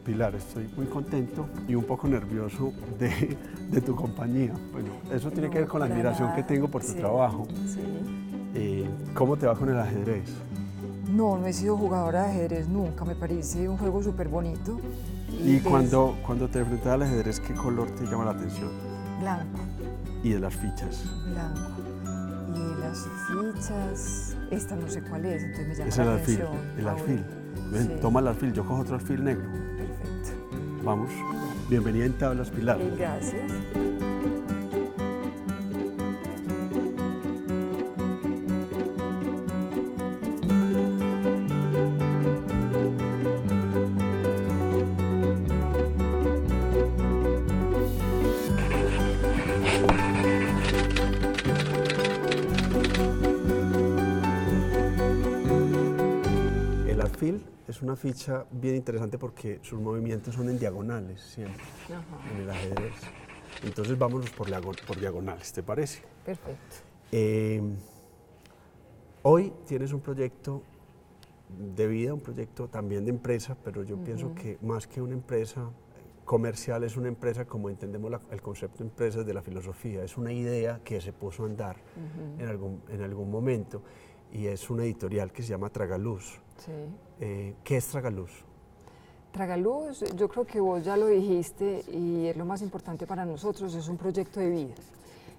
Pilar, estoy muy contento y un poco nervioso de tu compañía. Bueno, eso tiene que ver con la admiración que tengo por tu trabajo. Sí. ¿Cómo te va con el ajedrez? No he sido jugadora de ajedrez nunca, me parece un juego súper bonito. Y cuando te enfrentas al ajedrez, ¿qué color te llama la atención? Blanco. ¿Y de las fichas? Blanco. Y de las fichas, esta no sé cuál es, entonces me llama Es la el alfil, atención. el alfil. Ven, Sí. toma el alfil, yo cojo otro alfil negro. Perfecto. Vamos, bienvenida en Tablas, Pilar. Gracias. El alfil es una ficha bien interesante porque sus movimientos son en diagonales siempre, en el ajedrez. Entonces vámonos por diagonales, ¿te parece? Perfecto. Hoy tienes un proyecto de vida, un proyecto también de empresa, pero yo pienso que más que una empresa comercial es una empresa como entendemos el concepto de empresa de la filosofía, es una idea que se puso a andar en algún momento y es una editorial que se llama Tragaluz. Sí. ¿Qué es Tragaluz? Tragaluz, yo creo que vos ya lo dijiste y es lo más importante para nosotros, es un proyecto de vida.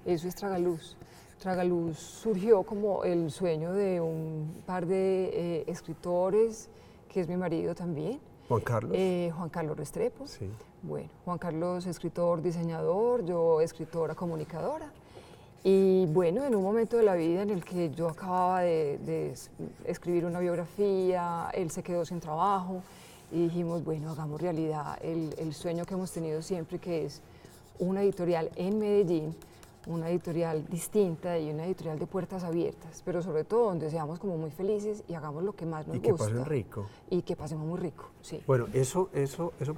Eso es Tragaluz. Tragaluz surgió como el sueño de un par de escritores, que es mi marido también. Juan Carlos. Juan Carlos Restrepo. Sí. Bueno, Juan Carlos escritor, diseñador, yo escritora, comunicadora. Y bueno, en un momento de la vida en el que yo acababa de escribir una biografía, él se quedó sin trabajo y dijimos, bueno, hagamos realidad el sueño que hemos tenido siempre, que es una editorial en Medellín, una editorial distinta y una editorial de puertas abiertas, pero sobre todo donde seamos como muy felices y hagamos lo que más nos gusta. Y que pasen rico. Y que pasemos muy rico, sí. Bueno, eso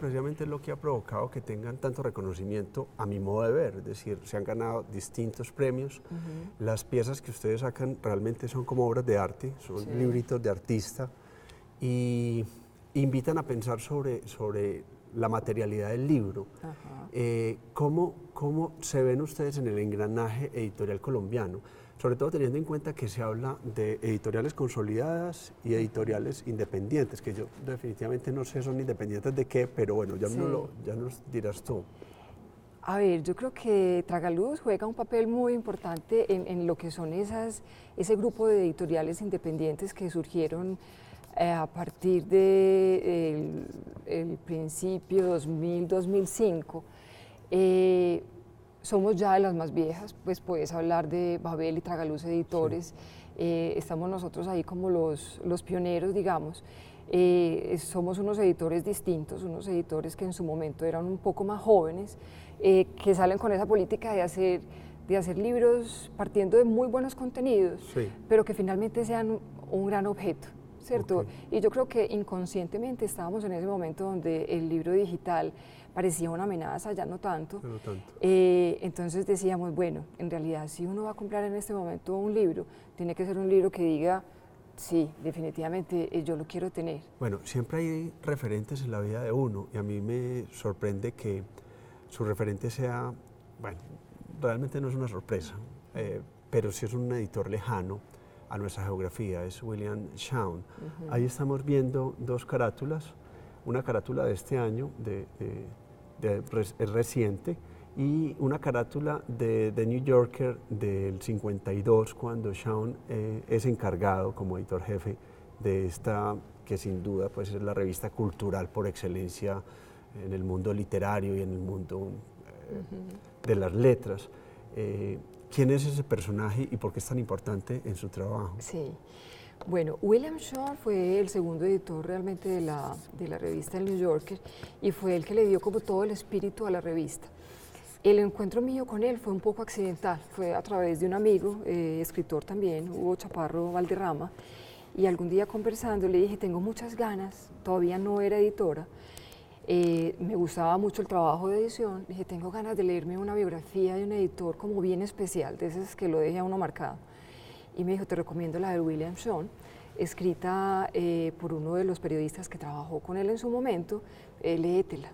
precisamente es lo que ha provocado que tengan tanto reconocimiento a mi modo de ver, es decir, se han ganado distintos premios. Las piezas que ustedes sacan realmente son como obras de arte, son libritos de artista y invitan a pensar sobre la materialidad del libro. ¿Cómo se ven ustedes en el engranaje editorial colombiano? Sobre todo teniendo en cuenta que se habla de editoriales consolidadas y editoriales independientes, que yo definitivamente no sé son independientes de qué, pero bueno, ya nos dirás tú. A ver, yo creo que Tragaluz juega un papel muy importante en lo que son ese grupo de editoriales independientes que surgieron a partir del principio 2000-2005. Somos ya de las más viejas, pues puedes hablar de Babel y Tragaluz Editores, estamos nosotros ahí como los pioneros, digamos. Somos unos editores distintos, unos editores que en su momento eran un poco más jóvenes, que salen con esa política de hacer libros partiendo de muy buenos contenidos, pero que finalmente sean un gran objeto, ¿cierto? Y yo creo que inconscientemente estábamos en ese momento donde el libro digital parecía una amenaza, ya no tanto. Entonces decíamos, bueno, en realidad si uno va a comprar en este momento un libro, tiene que ser un libro que diga, sí, definitivamente yo lo quiero tener. Bueno, siempre hay referentes en la vida de uno y a mí me sorprende que su referente sea, bueno, realmente no es una sorpresa, pero sí es un editor lejano a nuestra geografía, es William Shawn. Ahí estamos viendo dos carátulas, una carátula de este año, es reciente, y una carátula de The New Yorker del 52, cuando Shawn es encargado como editor jefe de esta, que sin duda pues, es la revista cultural por excelencia en el mundo literario y en el mundo de las letras. ¿Quién es ese personaje y por qué es tan importante en su trabajo? Sí, bueno, William Shawn fue el segundo editor realmente de la revista El New Yorker y fue el que le dio como todo el espíritu a la revista. El encuentro mío con él fue un poco accidental, fue a través de un amigo, escritor también, Hugo Chaparro Valderrama, y algún día conversando le dije, tengo muchas ganas, todavía no era editora, me gustaba mucho el trabajo de edición, dije, tengo ganas de leerme una biografía de un editor como bien especial, de esas que lo deje a uno marcado. Y me dijo, te recomiendo la de William Shawn. escrita por uno de los periodistas que trabajó con él en su momento, léetela.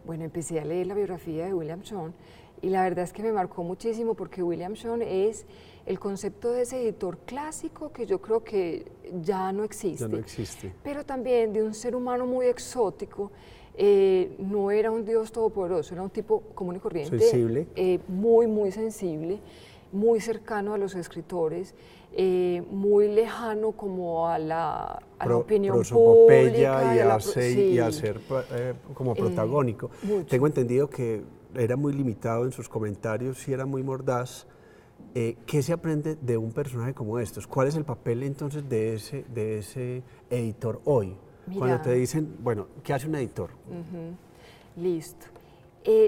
Bueno, empecé a leer la biografía de William Shawn y la verdad es que me marcó muchísimo porque William Shawn es el concepto de ese editor clásico que yo creo que ya no existe. Ya no existe. Pero también de un ser humano muy exótico. No era un Dios todopoderoso, era un tipo común y corriente. Sensible. Muy sensible, muy cercano a los escritores, muy lejano como a la opinión pública. Y a ser como protagónico. Mucho. Tengo entendido que era muy limitado en sus comentarios y era muy mordaz. ¿Qué se aprende de un personaje como estos? ¿Cuál es el papel entonces de ese editor hoy? Mira. Cuando te dicen, bueno, ¿qué hace un editor? Listo.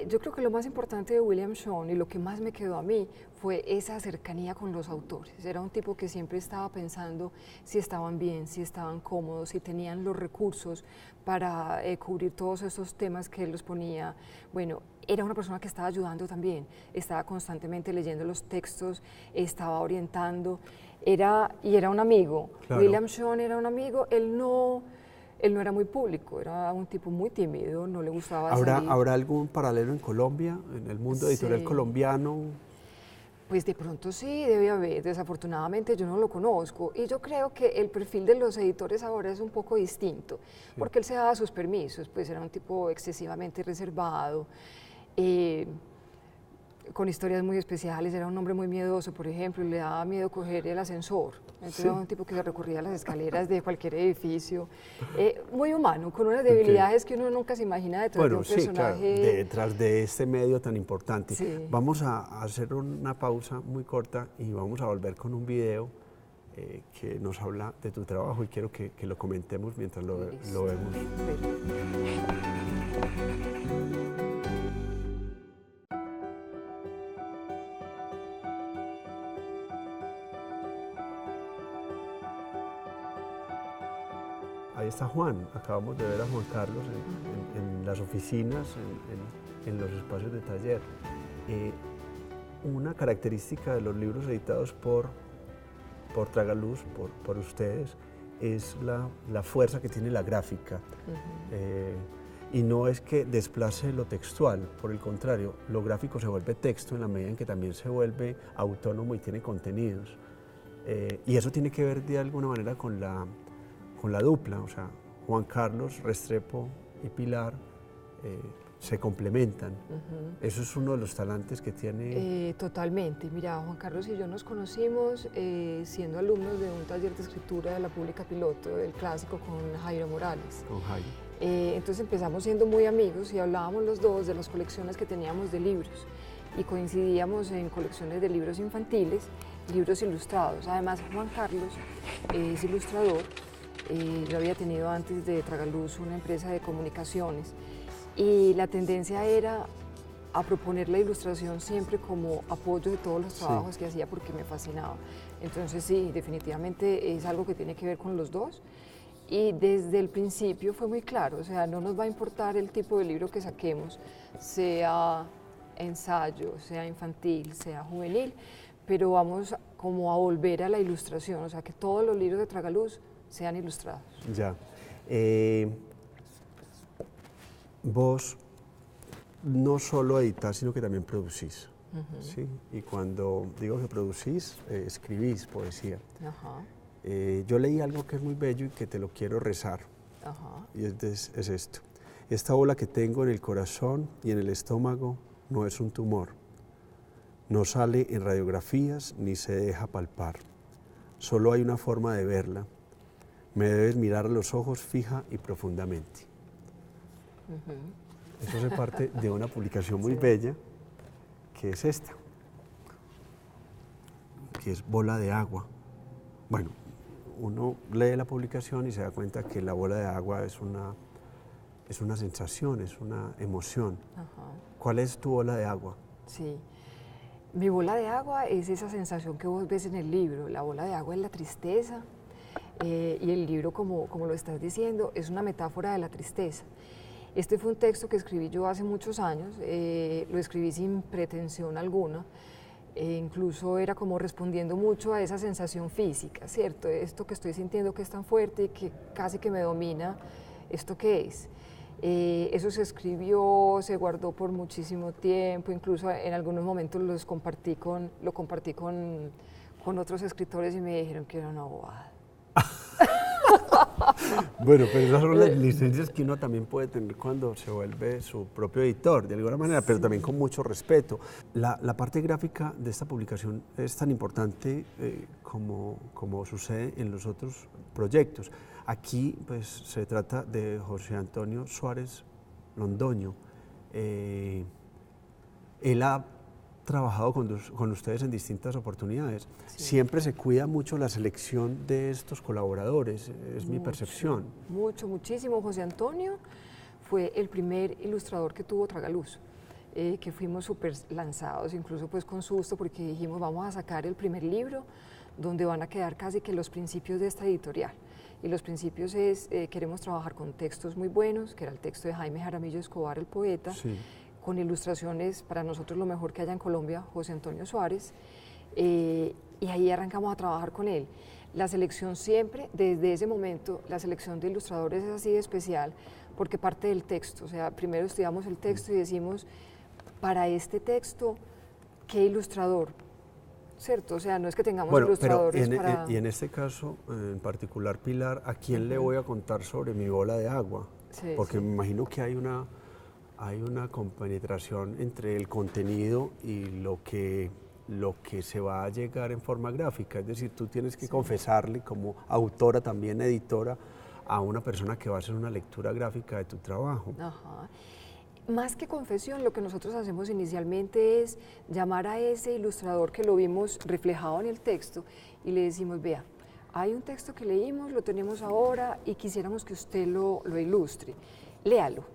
Yo creo que lo más importante de William Shawn y lo que más me quedó a mí fue esa cercanía con los autores. Era un tipo que siempre estaba pensando si estaban bien, si estaban cómodos, si tenían los recursos para cubrir todos esos temas que él los ponía. Bueno, era una persona que estaba ayudando también, estaba constantemente leyendo los textos, estaba orientando, y era un amigo. Claro. William Shawn era un amigo, él no era muy público, era un tipo muy tímido, no le gustaba salir. ¿Habrá algún paralelo en Colombia, en el mundo editorial colombiano? Pues de pronto sí, debe haber, desafortunadamente yo no lo conozco y yo creo que el perfil de los editores ahora es un poco distinto, porque él se daba sus permisos, pues era un tipo excesivamente reservado, con historias muy especiales, era un hombre muy miedoso, por ejemplo, le daba miedo coger el ascensor, entonces era un tipo que recorría las escaleras de cualquier edificio, muy humano, con unas debilidades que uno nunca se imagina detrás de un personaje. Claro, detrás de este medio tan importante. Sí. Vamos a hacer una pausa muy corta y vamos a volver con un video que nos habla de tu trabajo y quiero que lo comentemos mientras lo vemos. Ahí está Juan, acabamos de ver a Juan Carlos en las oficinas, en los espacios de taller. Una característica de los libros editados por Tragaluz, por ustedes, es la fuerza que tiene la gráfica. Y no es que desplace lo textual, por el contrario, lo gráfico se vuelve texto en la medida en que también se vuelve autónomo y tiene contenidos. Y eso tiene que ver de alguna manera con la dupla, o sea, Juan Carlos Restrepo y Pilar se complementan. Eso es uno de los talantes que tiene. Totalmente. Mira, Juan Carlos y yo nos conocimos siendo alumnos de un taller de escritura de la Pública Piloto, del clásico con Jairo Morales. Con Jairo. Entonces empezamos siendo muy amigos y hablábamos los dos de las colecciones que teníamos de libros y coincidíamos en colecciones de libros infantiles, libros ilustrados. Además, Juan Carlos es ilustrador. Yo había tenido antes de Tragaluz una empresa de comunicaciones y la tendencia era a proponer la ilustración siempre como apoyo de todos los trabajos que hacía porque me fascinaba. Entonces sí, definitivamente es algo que tiene que ver con los dos y desde el principio fue muy claro, o sea, no nos va a importar el tipo de libro que saquemos, sea ensayo, sea infantil, sea juvenil, pero vamos como a volver a la ilustración, o sea, que todos los libros de Tragaluz sean ilustrados. Ya. Vos no solo editás, sino que también producís. ¿Sí? Y cuando digo que producís, escribís poesía. Yo leí algo que es muy bello y que te lo quiero rezar. Y es esto. Esta bola que tengo en el corazón y en el estómago no es un tumor. No sale en radiografías ni se deja palpar. Solo hay una forma de verla. Me debes mirar a los ojos fija y profundamente. Eso hace parte de una publicación muy bella, que es esta, que es Bola de Agua. Bueno, uno lee la publicación y se da cuenta que la bola de agua es una sensación, es una emoción. ¿Cuál es tu bola de agua? Sí. Mi bola de agua es esa sensación que vos ves en el libro. La bola de agua es la tristeza. Y el libro, como lo estás diciendo, es una metáfora de la tristeza. Este fue un texto que escribí yo hace muchos años, lo escribí sin pretensión alguna, incluso era como respondiendo mucho a esa sensación física, ¿cierto? Esto que estoy sintiendo que es tan fuerte y que casi que me domina, ¿esto qué es? Eso se escribió, se guardó por muchísimo tiempo, incluso en algunos momentos lo compartí con otros escritores y me dijeron que era una bobada. Bueno, pero esas son las licencias que uno también puede tener cuando se vuelve su propio editor, de alguna manera, pero también con mucho respeto. La parte gráfica de esta publicación es tan importante como sucede en los otros proyectos. Aquí pues se trata de José Antonio Suárez Londoño. Él ha trabajado con ustedes en distintas oportunidades. Sí. Siempre se cuida mucho la selección de estos colaboradores, es mi percepción. Muchísimo. José Antonio fue el primer ilustrador que tuvo Tragaluz, que fuimos súper lanzados, incluso pues con susto, porque dijimos vamos a sacar el primer libro donde van a quedar casi que los principios de esta editorial. Y los principios es, queremos trabajar con textos muy buenos, que era el texto de Jaime Jaramillo Escobar, el poeta, sí, con ilustraciones, para nosotros lo mejor que haya en Colombia, José Antonio Suárez, y ahí arrancamos a trabajar con él. La selección siempre, desde ese momento, la selección de ilustradores es así de especial, porque parte del texto, o sea, primero estudiamos el texto y decimos, para este texto, ¿qué ilustrador? ¿Cierto? O sea, no es que tengamos ilustradores y en este caso, en particular, Pilar, ¿a quién le voy a contar sobre mi bola de agua? Sí, porque me imagino que hay una compenetración entre el contenido y lo que se va a llegar en forma gráfica. Es decir, tú tienes que confesarle como autora, también editora, a una persona que va a hacer una lectura gráfica de tu trabajo. Ajá. Más que confesión, lo que nosotros hacemos inicialmente es llamar a ese ilustrador que lo vimos reflejado en el texto y le decimos, vea, hay un texto que leímos, lo tenemos ahora y quisiéramos que usted lo ilustre. Léalo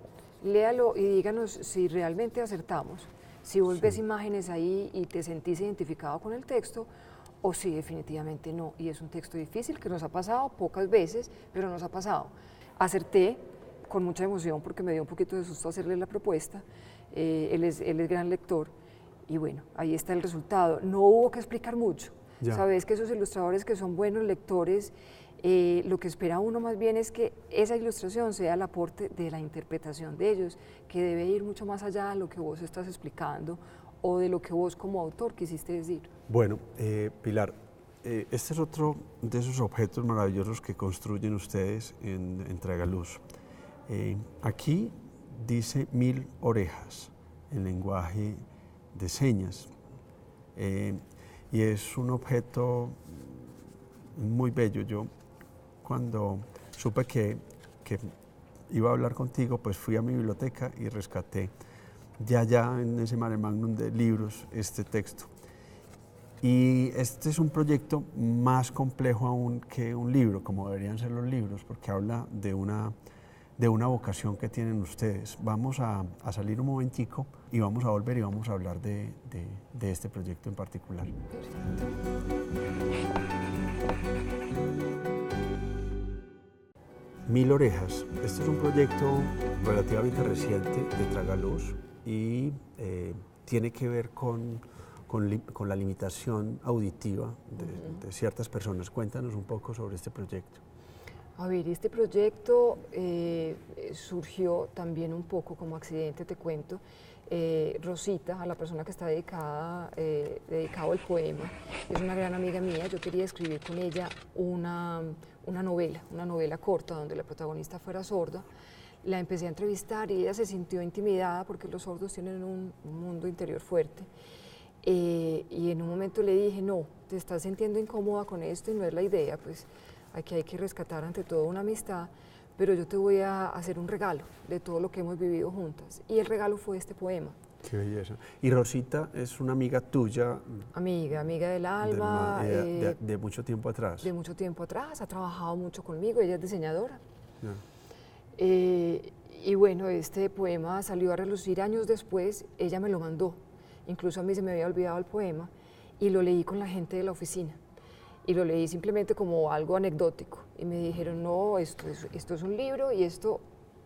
y díganos si realmente acertamos, si vos ves imágenes ahí y te sentís identificado con el texto o si definitivamente no. Y es un texto difícil que nos ha pasado pocas veces, pero nos ha pasado. Acerté con mucha emoción porque me dio un poquito de susto hacerle la propuesta, él es gran lector y bueno, ahí está el resultado. No hubo que explicar mucho, sabes que esos ilustradores que son buenos lectores, lo que espera uno más bien es que esa ilustración sea el aporte de la interpretación de ellos, que debe ir mucho más allá de lo que vos estás explicando o de lo que vos como autor quisiste decir. Bueno, Pilar, este es otro de esos objetos maravillosos que construyen ustedes en Tragaluz. Aquí dice 1000 orejas en lenguaje de señas y es un objeto muy bello. Yo cuando supe que iba a hablar contigo, pues fui a mi biblioteca y rescaté ya en ese mare magnum de libros este texto. Y este es un proyecto más complejo aún que un libro, como deberían ser los libros, porque habla de una vocación que tienen ustedes. Vamos a salir un momentico y vamos a volver y vamos a hablar de este proyecto en particular. Perfecto. 1000 orejas. Este es un proyecto relativamente reciente de Tragaluz y tiene que ver con la limitación auditiva de ciertas personas. Cuéntanos un poco sobre este proyecto. A ver, este proyecto surgió también un poco como accidente, te cuento. Rosita, a la persona que está dedicado al poema, es una gran amiga mía. Yo quería escribir con ella una novela corta donde la protagonista fuera sorda. La empecé a entrevistar y ella se sintió intimidada porque los sordos tienen un mundo interior fuerte. Y en un momento le dije, no, te estás sintiendo incómoda con esto y no es la idea, pues aquí hay que rescatar ante todo una amistad, pero yo te voy a hacer un regalo de todo lo que hemos vivido juntas. Y el regalo fue este poema. Qué belleza. Y Rosita es una amiga tuya. Amiga del alma. De mucho tiempo atrás. De mucho tiempo atrás, ha trabajado mucho conmigo, ella es diseñadora. Y bueno, este poema salió a relucir años después, ella me lo mandó. Incluso a mí se me había olvidado el poema y lo leí con la gente de la oficina. Y lo leí simplemente como algo anecdótico. Y me dijeron, no, esto es un libro y esto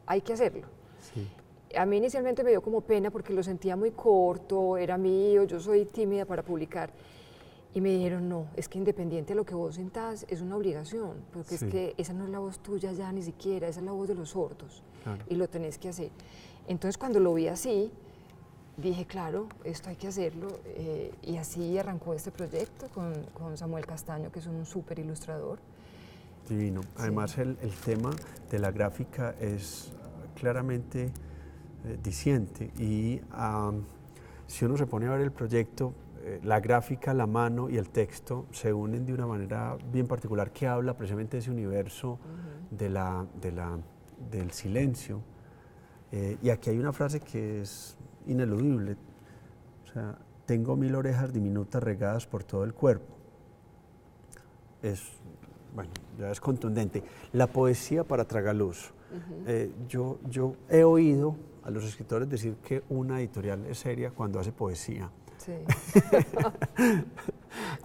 hay que hacerlo. Sí. A mí inicialmente me dio como pena porque lo sentía muy corto, era mío, yo soy tímida para publicar. Y me dijeron, no, es que independiente de lo que vos sentás, es una obligación, porque Sí. es que esa no es la voz tuya ya ni siquiera, esa es la voz de los sordos, Claro. y lo tenés que hacer. Entonces cuando lo vi así, dije, claro, esto hay que hacerlo, y así arrancó este proyecto con Samuel Castaño, que es un súper ilustrador. Divino. Además, Sí. el tema de la gráfica es claramente diciente y si uno se pone a ver el proyecto, la gráfica, la mano y el texto se unen de una manera bien particular que habla precisamente de ese universo del silencio. Y aquí hay una frase que es ineludible, o sea, tengo 1000 orejas diminutas regadas por todo el cuerpo. Es, bueno, ya es contundente. La poesía para tragaluz. Yo he oído a los escritores decir que una editorial es seria cuando hace poesía. Sí.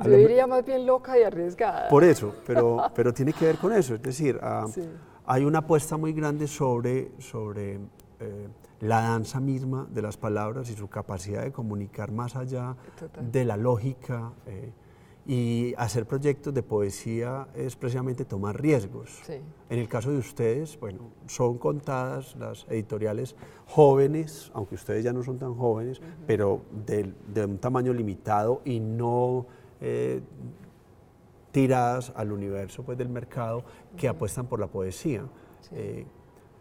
Yo diría más bien loca y arriesgada. Por eso, pero tiene que ver con eso, es decir, Sí. hay una apuesta muy grande sobre la danza misma de las palabras y su capacidad de comunicar más allá Total. de la lógica, y hacer proyectos de poesía es precisamente tomar riesgos. Sí. En el caso de ustedes, bueno, son contadas las editoriales jóvenes, aunque ustedes ya no son tan jóvenes, pero de un tamaño limitado y no tiradas al universo pues, del mercado, que apuestan por la poesía. Sí.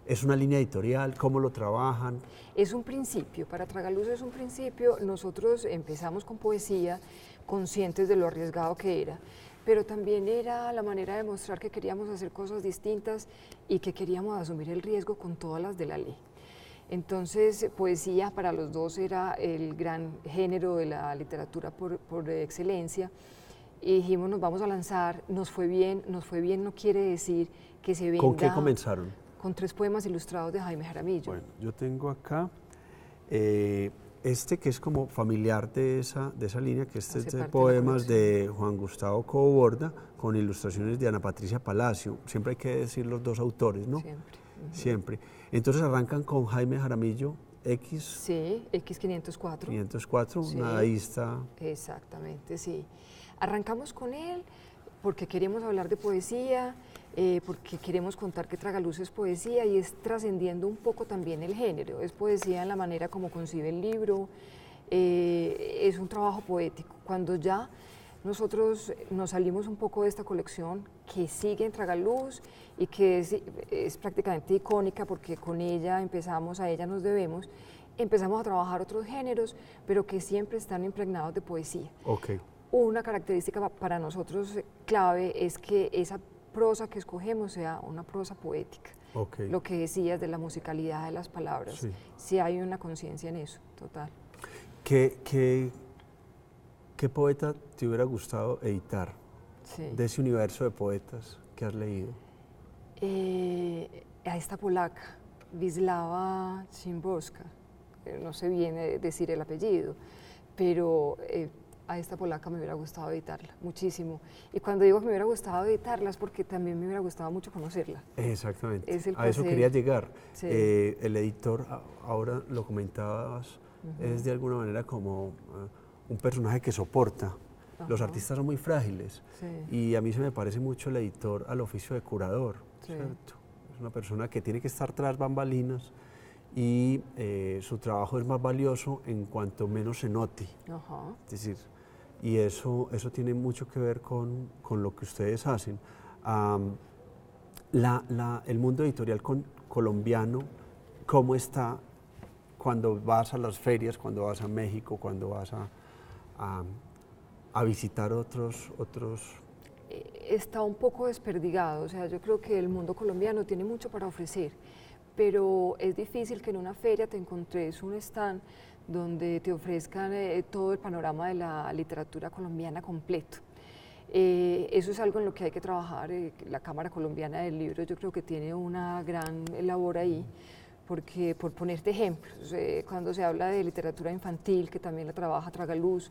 ¿Es una línea editorial? ¿Cómo lo trabajan? Es un principio, para Tragaluz es un principio. Nosotros empezamos con poesía, conscientes de lo arriesgado que era, pero también era la manera de mostrar que queríamos hacer cosas distintas y que queríamos asumir el riesgo con todas las de la ley. Entonces, poesía para los dos era el gran género de la literatura por excelencia, y dijimos, nos vamos a lanzar, nos fue bien no quiere decir que se venda. ¿Con qué comenzaron? Con 3 poemas ilustrados de Jaime Jaramillo. Bueno, yo tengo acá este que es como familiar de esa línea, que este es de poemas de Juan Gustavo Cobo Borda, con ilustraciones de Ana Patricia Palacio. Siempre hay que decir los dos autores, ¿no? Siempre. Siempre. Entonces arrancan con Jaime Jaramillo, X. Sí, X504. 504, Sí. nadaísta. Exactamente, sí. Arrancamos con él porque queremos hablar de poesía, porque queremos contar que Tragaluz es poesía y es trascendiendo un poco también el género. Es poesía en la manera como concibe el libro, es un trabajo poético. Cuando ya nosotros nos salimos un poco de esta colección que sigue en Tragaluz y que es prácticamente icónica porque con ella empezamos, a ella nos debemos, empezamos a trabajar otros géneros, pero que siempre están impregnados de poesía. Ok. Una característica para nosotros clave es que esa prosa que escogemos sea una prosa poética. Okay. Lo que decías de la musicalidad de las palabras, Sí. sí hay una conciencia en eso, total. ¿Qué poeta te hubiera gustado editar Sí. de ese universo de poetas que has leído? A esta polaca, Wisława Szymborska, no sé bien decir el apellido, pero a esta polaca me hubiera gustado editarla muchísimo. Y cuando digo que me hubiera gustado editarla es porque también me hubiera gustado mucho conocerla. Exactamente, Es el a eso placer. quería llegar. Sí. El editor, ahora lo comentabas, es de alguna manera como un personaje que soporta. Los artistas son muy frágiles, Sí. y a mí se me parece mucho el editor al oficio de curador, Sí. ¿cierto? Es una persona que tiene que estar tras bambalinas y su trabajo es más valioso en cuanto menos se note. Ajá. Es decir, y eso tiene mucho que ver con lo que ustedes hacen. El mundo editorial colombiano, ¿cómo está cuando vas a las ferias, cuando vas a México, cuando vas a visitar otros? Está un poco desperdigado, o sea, yo creo que el mundo colombiano tiene mucho para ofrecer, pero es difícil que en una feria te encontres un stand donde te ofrezcan todo el panorama de la literatura colombiana completo. Eso es algo en lo que hay que trabajar. La Cámara Colombiana del Libro yo creo que tiene una gran labor ahí, porque por ponerte ejemplos, cuando se habla de literatura infantil, que también la trabaja Tragaluz,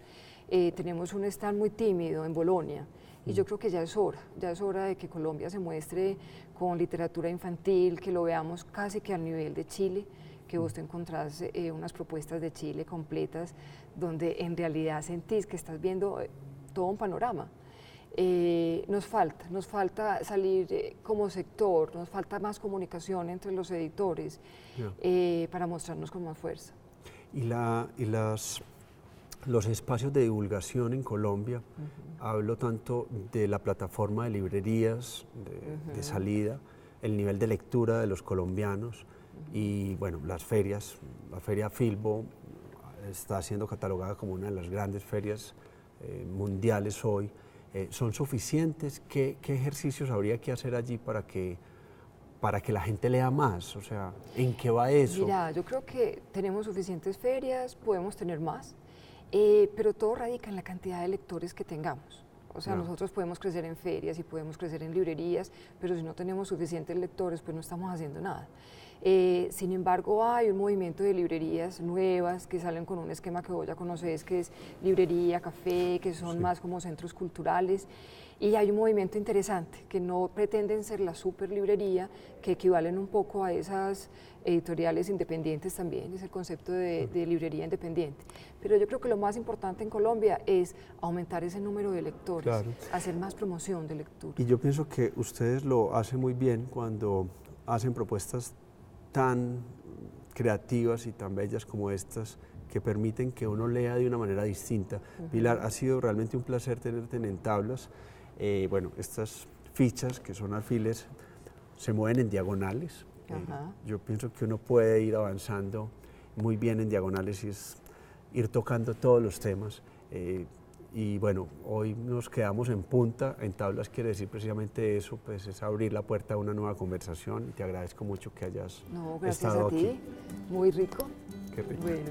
tenemos un stand muy tímido en Bolonia, y yo creo que ya es hora de que Colombia se muestre con literatura infantil, que lo veamos casi que al nivel de Chile, que vos te encontrás unas propuestas de Chile completas, donde en realidad sentís que estás viendo todo un panorama. Nos falta salir como sector, nos falta más comunicación entre los editores para mostrarnos con más fuerza. Y los espacios de divulgación en Colombia, hablo tanto de la plataforma de librerías de salida, el nivel de lectura de los colombianos y bueno, las ferias, la feria Filbo está siendo catalogada como una de las grandes ferias mundiales hoy. ¿Son suficientes? ¿Qué ejercicios habría que hacer allí para que la gente lea más? O sea, ¿en qué va eso? Mira, yo creo que tenemos suficientes ferias, podemos tener más, pero todo radica en la cantidad de lectores que tengamos. O sea, nosotros podemos crecer en ferias y podemos crecer en librerías, pero si no tenemos suficientes lectores, pues no estamos haciendo nada. Sin embargo, hay un movimiento de librerías nuevas que salen con un esquema que vos ya conocés, que es librería, café, que son más como centros culturales. Y hay un movimiento interesante, que no pretenden ser la super librería, que equivalen un poco a esas editoriales independientes también, es el concepto de librería independiente. Pero yo creo que lo más importante en Colombia es aumentar ese número de lectores, hacer más promoción de lectura. Y yo pienso que ustedes lo hacen muy bien cuando hacen propuestas tan creativas y tan bellas como estas, que permiten que uno lea de una manera distinta. Pilar, ha sido realmente un placer tenerte en Tablas. Bueno, estas fichas que son alfiles se mueven en diagonales. Yo pienso que uno puede ir avanzando muy bien en diagonales y es ir tocando todos los temas. Y bueno, hoy nos quedamos en punta. En Tablas quiere decir precisamente eso, pues es abrir la puerta a una nueva conversación y te agradezco mucho que hayas estado aquí. Gracias a ti, muy rico. Qué rico. Bueno.